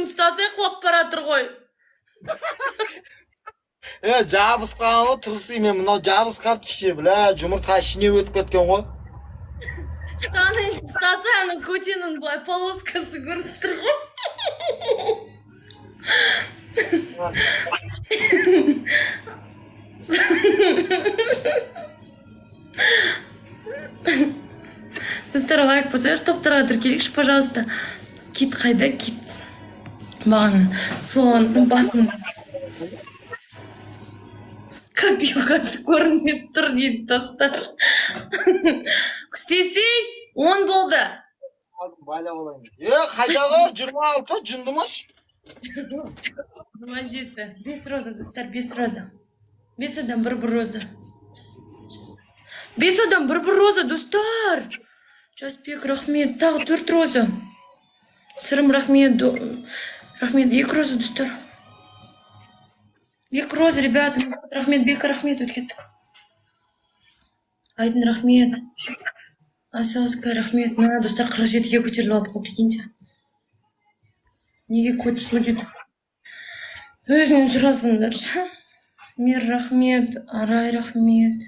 ұстаса құлап баратыр ғой. Жабысқан ғой, тұрсымен мынау жабысқапты ше, бля, жұмыртқа ішіне өтіп кеткен ғой. Штаны ұстаса, әнің көтенің бұлай полоскасы көрініп тұр ғой. Достар, лайк болса, топтарға тіркелейікші, пожалуйста. Кит қайда, кит? Маған соның басын копилкасы көрініп тұр дейді, достар. Күстесей, 10 болды. Байла болайын. Қайдағы 26 жындымыш? 27. 5 роза, достар, 5 роза. 5 адам, бір роза. 5 адам, бір роза, достар. Жасбек, рахмет. Тағы 4 роза. Сырым, рахмет. Рахмет, 2 роза, достар. 2 роза, ребята. Рахмет, Бека, рахмет, өткеттік. Айдын, рахмет. Асаускай, рахмет. На, достар, 47-ге көтеріліп алды қоп дегенде. Неге көт судит? Өзінен сұрасыңдаршы. Мир, рахмет. Арай, рахмет.